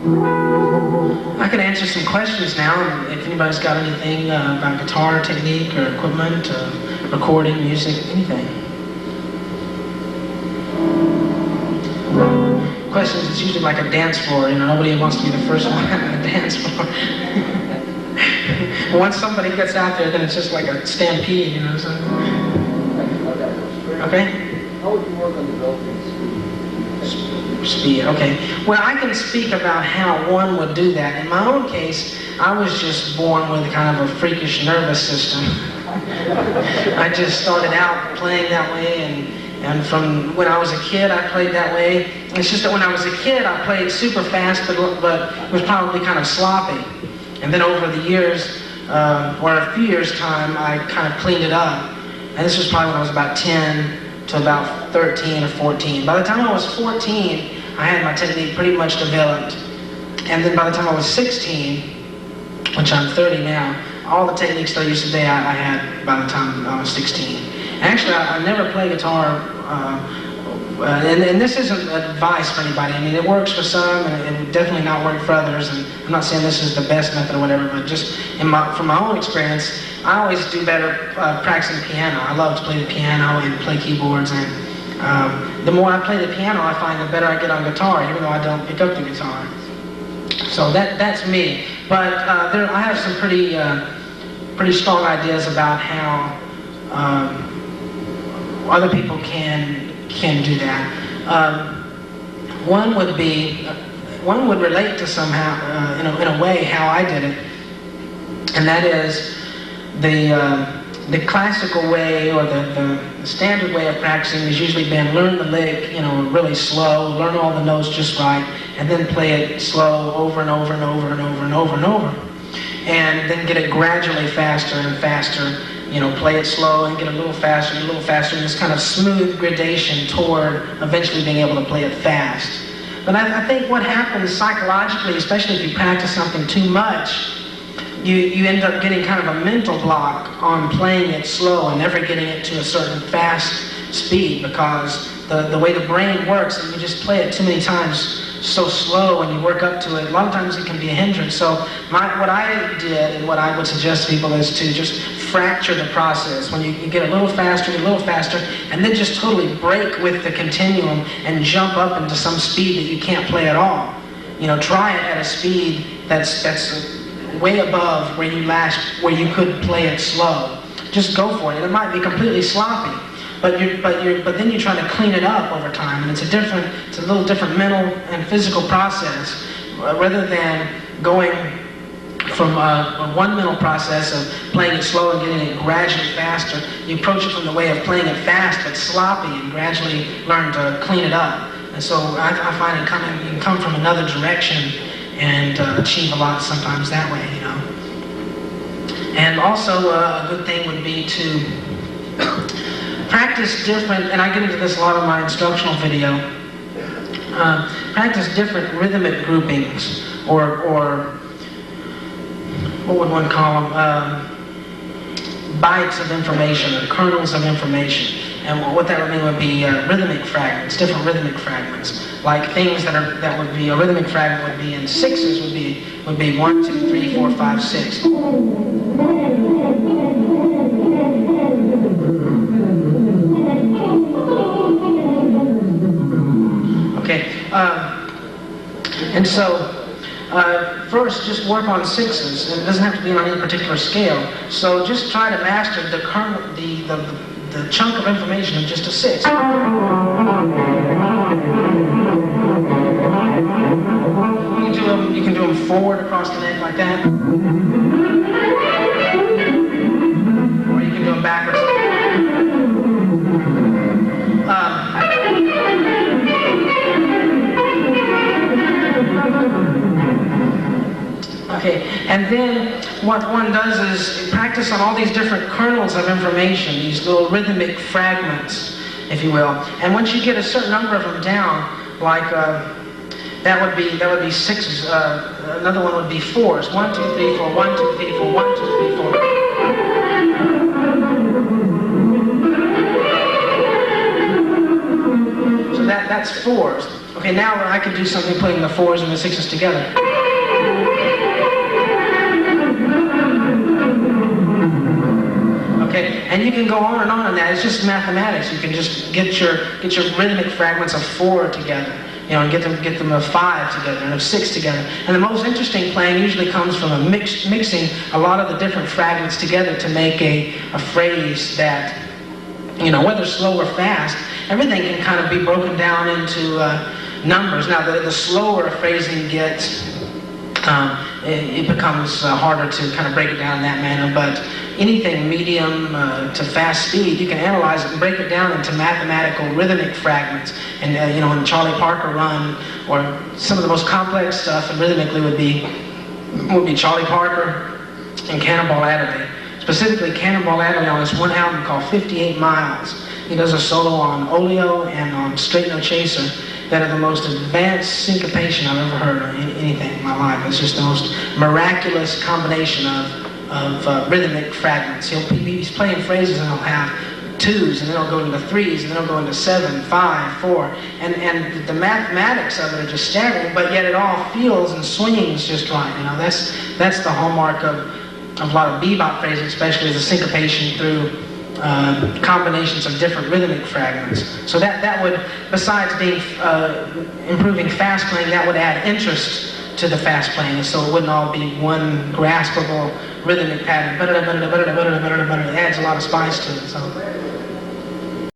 I can answer some questions now, and if anybody's got anything about guitar technique or equipment, recording, music, anything. Questions, it's usually like a dance floor, you know, nobody wants to be the first one on the dance floor. Once somebody gets out there, then it's just like a stampede, you know, so. Okay? How would you work on developing speed? Okay. Well, I can speak about how one would do that. In my own case, I was just born with kind of a freakish nervous system. I just started out playing that way, and from when I was a kid, I played that way. It's just that when I was a kid, I played super fast, but it was probably kind of sloppy. And then over the years, or a few years' time, I kind of cleaned it up. And this was probably when I was about 10 to about 13 or 14. By the time I was 14, I had my technique pretty much developed. And then by the time I was 16, which I'm 30 now, all the techniques that I used today I had by the time I was 16. Actually, I never play guitar, and this isn't advice for anybody. I mean, it works for some, and it would definitely not work for others. And I'm not saying this is the best method or whatever, but just from my own experience, I always do better practicing piano. I love to play the piano and play keyboards, and the more I play the piano, I find the better I get on guitar, even though I don't pick up the guitar. So that's me. But I have some pretty strong ideas about how other people can do that. One would relate to somehow, in a way, how I did it, and that is the classical way, or the standard way of practicing has usually been learn the lick, really slow, learn all the notes just right, and then play it slow over and over and over and over and over and over, and then get it gradually faster and faster. Play it slow and get a little faster, and this kind of smooth gradation toward eventually being able to play it fast. But I think what happens psychologically, especially if you practice something too much, you end up getting kind of a mental block on playing it slow and never getting it to a certain fast speed, because the way the brain works, and you just play it too many times so slow and you work up to it, a lot of times it can be a hindrance. So what I did, and what I would suggest to people, is to just fracture the process. When you get a little faster, and then just totally break with the continuum and jump up into some speed that you can't play at all. Try it at a speed that's way above where you could play it slow. Just go for it. It might be completely sloppy, but then you're trying to clean it up over time, and it's a little different mental and physical process, rather than going from one mental process of playing it slow and getting it gradually faster. You approach it from the way of playing it fast but sloppy, and gradually learn to clean it up. And so I find you can come from another direction and achieve a lot sometimes that way, And also a good thing would be to practice different, and I get into this a lot in my instructional video, practice different rhythmic groupings, or what would one call them? Bites of information, or kernels of information. And what that would mean would be rhythmic fragments, different rhythmic fragments. Like things that would be, a rhythmic fragment would be in sixes, would be 1, 2, 3, 4, 5, 6. Okay, and so first, just work on sixes. It doesn't have to be on any particular scale. So just try to master the chunk of information of just a 6. You can do them forward across the neck like that, or you can do them backwards. Okay, and then what one does is practice on all these different kernels of information, these little rhythmic fragments, if you will. And once you get a certain number of them down, like that would be sixes. Another one would be fours. 1, 2, 3, 4. 1, 2, 3, 4. 1, 2, 3, 4. So that's fours. Okay. Okay, now I could do something putting the 4s and the 6s together. Okay, and you can go on and that. It's just mathematics. You can just get your rhythmic fragments of 4 together, and get them of 5 together and of 6 together. And the most interesting playing usually comes from mixing a lot of the different fragments together to make a phrase that, whether slow or fast, everything can kind of be broken down into numbers. Now, the slower a phrasing gets, it becomes harder to kind of break it down in that manner, but anything medium to fast speed, you can analyze it and break it down into mathematical rhythmic fragments. And in the Charlie Parker run, or some of the most complex stuff and rhythmically would be Charlie Parker and Cannonball Adderley. Specifically, Cannonball Adderley on this one album called 58 Miles. He does a solo on Oleo and on Straight No Chaser that are the most advanced syncopation I've ever heard of anything in my life. It's just the most miraculous combination of rhythmic fragments. He's playing phrases and he'll have 2s, and then he'll go into 3s, and then he'll go into 7, 5, 4, and the mathematics of it are just staggering, but yet it all feels and swings just right. That's the hallmark of a lot of bebop phrasing, especially as a syncopation through combinations of different rhythmic fragments. So that would, besides being improving fast playing, that would add interest to the fast playing, so it wouldn't all be one graspable rhythmic pattern. It adds a lot of spice to it. So.